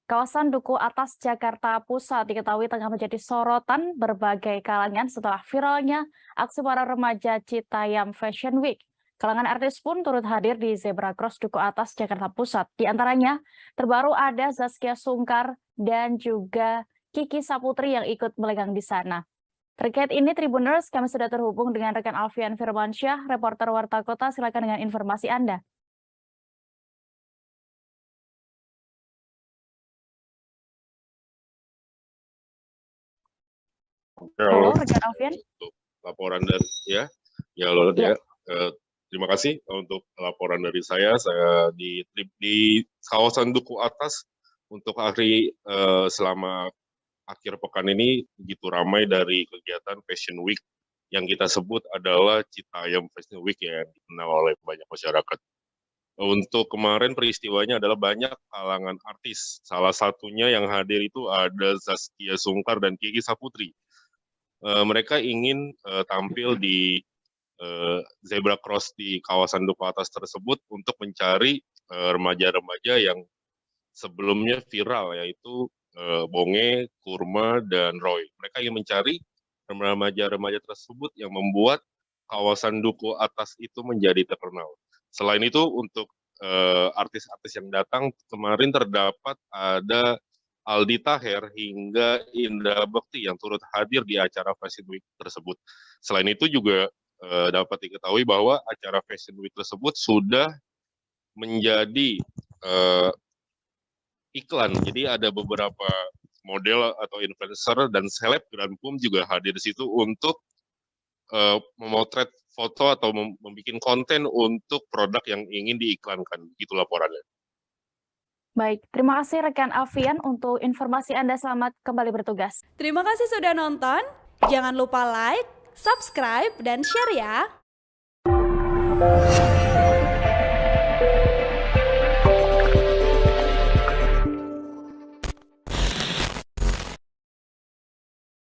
Kawasan Duku Atas Jakarta Pusat diketahui tengah menjadi sorotan berbagai kalangan setelah viralnya aksi para remaja Citayam Fashion Week. Kalangan artis pun turut hadir di Zebra Cross Duku Atas Jakarta Pusat. Di antaranya terbaru ada Zaskia Sungkar dan juga Kiki Saputri yang ikut melenggang di sana. Terkait ini Tribuners, kami sudah terhubung dengan rekan Alfian Firmansyah, reporter Warta Kota. Silakan dengan informasi Anda. Halo, rekan Alfian. Untuk laporan dari halo Ya. terima kasih untuk laporan dari saya. Saya di kawasan Duku Atas untuk hari selama akhir pekan ini begitu ramai dari kegiatan Fashion Week yang kita sebut adalah Citayam Fashion Week yang dikenal oleh banyak masyarakat. Untuk kemarin peristiwanya adalah banyak kalangan artis. Salah satunya yang hadir itu ada Zaskia Sungkar dan Kiki Saputri. Mereka ingin tampil di Zebra Cross di kawasan Duku Atas tersebut untuk mencari remaja-remaja yang sebelumnya viral, yaitu Bonge, Kurma, dan Roy. Mereka ingin mencari remaja-remaja tersebut yang membuat kawasan Duku Atas itu menjadi terkenal. Selain itu, untuk artis-artis yang datang, kemarin terdapat ada Aldi Taher hingga Indra Bekti yang turut hadir di acara Fashion Week tersebut. Selain itu juga dapat diketahui bahwa acara Fashion Week tersebut sudah menjadi iklan. Jadi ada beberapa model atau influencer dan selebgram pun juga hadir di situ untuk memotret foto atau membuat konten untuk produk yang ingin diiklankan. Gitu laporannya. Baik, terima kasih rekan Alfian untuk informasi Anda. Selamat kembali bertugas. Terima kasih sudah nonton. Jangan lupa like, subscribe, dan share ya.